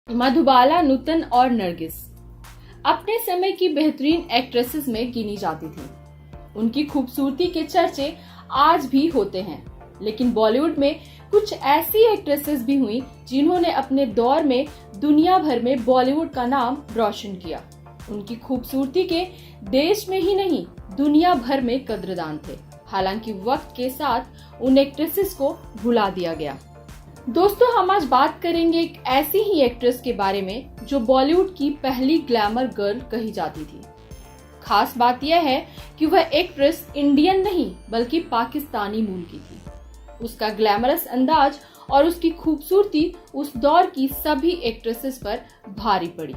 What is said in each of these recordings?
मधुबाला, नूतन और नरगिस अपने समय की बेहतरीन एक्ट्रेसेस में गिनी जाती थीं। उनकी खूबसूरती के चर्चे आज भी होते हैं, लेकिन बॉलीवुड में कुछ ऐसी एक्ट्रेसेस भी हुई जिन्होंने अपने दौर में दुनिया भर में बॉलीवुड का नाम रोशन किया। उनकी खूबसूरती के देश में ही नहीं, दुनिया भर में कद्रदान थे। हालांकि वक्त के साथ उन एक्ट्रेसेस को भुला दिया गया। दोस्तों, हम आज बात करेंगे एक ऐसी ही एक्ट्रेस के बारे में जो बॉलीवुड की पहली ग्लैमर गर्ल कही जाती थी। खास बात यह है कि वह एक्ट्रेस इंडियन नहीं बल्कि पाकिस्तानी मूल की थी। उसका ग्लैमरस अंदाज और उसकी खूबसूरती उस दौर की सभी एक्ट्रेसेस पर भारी पड़ी।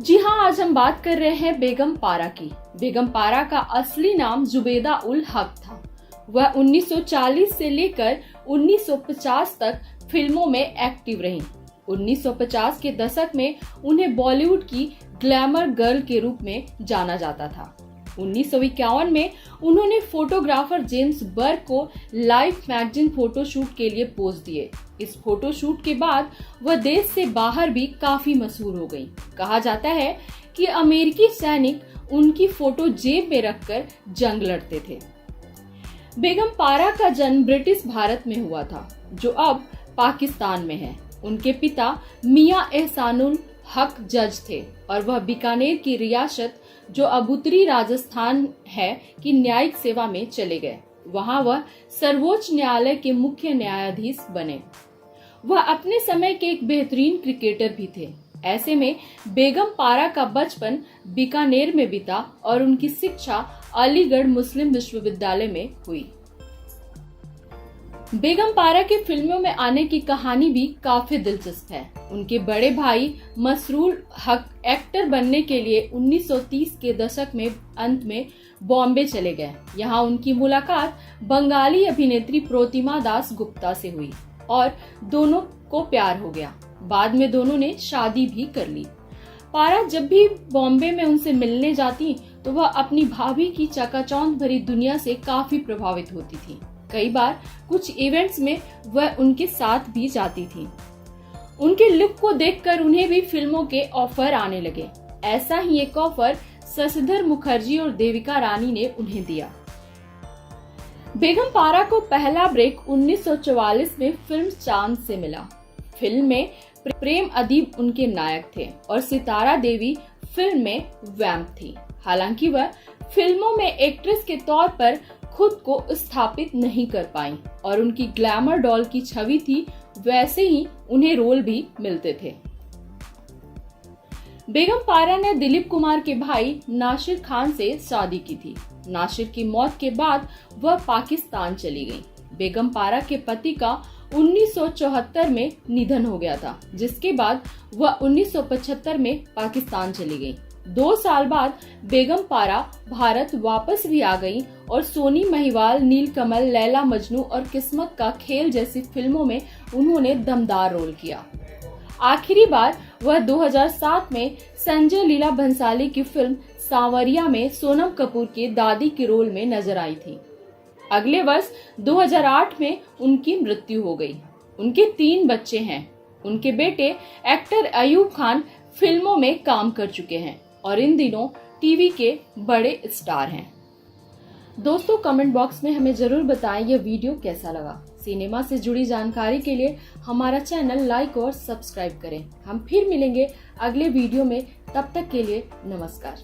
जी हाँ, आज हम बात कर रहे हैं बेगम पारा की। बेगम पारा का असली नाम जुबेदा उल हक था। वह 1940 से लेकर 1950 तक फिल्मों में एक्टिव रहीं। 1950 के दशक में उन्हें बॉलीवुड की ग्लैमर गर्ल के रूप में जाना जाता था। 1951 में उन्होंने फोटोग्राफर जेम्स बर्क को लाइफ मैगजीन फोटोशूट के लिए पोज दिए। इस फोटोशूट के बाद वह देश से बाहर भी काफी मशहूर हो गईं। कहा जाता है कि अमेरिकी सैनिक उनकी फोटो जेब में रखकर जंग लड़ते थे। बेगम पारा का जन्म ब्रिटिश भारत में हुआ था, जो अब पाकिस्तान में है। उनके पिता मियां एहसानुल हक जज थे और वह बीकानेर की रियासत, जो अब उत्तरी राजस्थान है, की न्यायिक सेवा में चले गए। वहां वह सर्वोच्च न्यायालय के मुख्य न्यायाधीश बने। वह अपने समय के एक बेहतरीन क्रिकेटर भी थे। ऐसे में बेगम पारा का बचपन बीकानेर में बीता और उनकी शिक्षा अलीगढ़ मुस्लिम विश्वविद्यालय में हुई। बेगम पारा के फिल्मों में आने की कहानी भी काफी दिलचस्प है। उनके बड़े भाई मसरूर हक एक्टर बनने के लिए 1930 के दशक में अंत में बॉम्बे चले गए। यहाँ उनकी मुलाकात बंगाली अभिनेत्री प्रोतिमा दास गुप्ता से हुई और दोनों को प्यार हो गया। बाद में दोनों ने शादी भी कर ली। पारा जब भी बॉम्बे में उनसे मिलने जाती तो वह अपनी भाभी की चकाचौंध भरी दुनिया से काफी प्रभावित होती थी। कई बार कुछ इवेंट्स में वह उनके साथ भी जाती थी। उनके लुक को देखकर उन्हें भी फिल्मों के ऑफर आने लगे। ऐसा ही एक ऑफर शशिधर मुखर्जी और देविका रानी ने उन्हें दिया। बेगम पारा को पहला ब्रेक 1944 में फिल्म चांद से मिला। फिल्म में प्रेम अदीब उनके नायक थे और सितारा देवी फिल्म में वैम्प थी। हालांकि वह फिल्मों में एक्ट्रेस के तौर पर खुद को स्थापित नहीं कर पाई और उनकी ग्लैमर डॉल की छवि थी, वैसे ही उन्हें रोल भी मिलते थे। बेगम पारा ने दिलीप कुमार के भाई नासिर खान से शादी की थी। नासिर की मौत के बाद वह पाकिस्तान चली गईं। बेगम पारा के पति का 1974 में निधन हो गया था, जिसके बाद वह 1975 में पाकिस्तान चली गईं। 2 साल बाद बेगम पारा भारत वापस भी आ गईं और सोनी महिवाल, नीलकमल, लैला मजनू और किस्मत का खेल जैसी फिल्मों में उन्होंने दमदार रोल किया। आखिरी बार वह 2007 में संजय लीला भंसाली की फिल्म सांवरिया में सोनम कपूर के दादी के रोल में नजर आई थी। अगले वर्ष 2008 में उनकी मृत्यु हो गई। उनके 3 बच्चे हैं। उनके बेटे एक्टर अयूब खान फिल्मों में काम कर चुके हैं और इन दिनों टीवी के बड़े स्टार हैं। दोस्तों, कमेंट बॉक्स में हमें जरूर बताएं यह वीडियो कैसा लगा। सिनेमा से जुड़ी जानकारी के लिए हमारा चैनल लाइक और सब्सक्राइब करें। हम फिर मिलेंगे अगले वीडियो में। तब तक के लिए नमस्कार।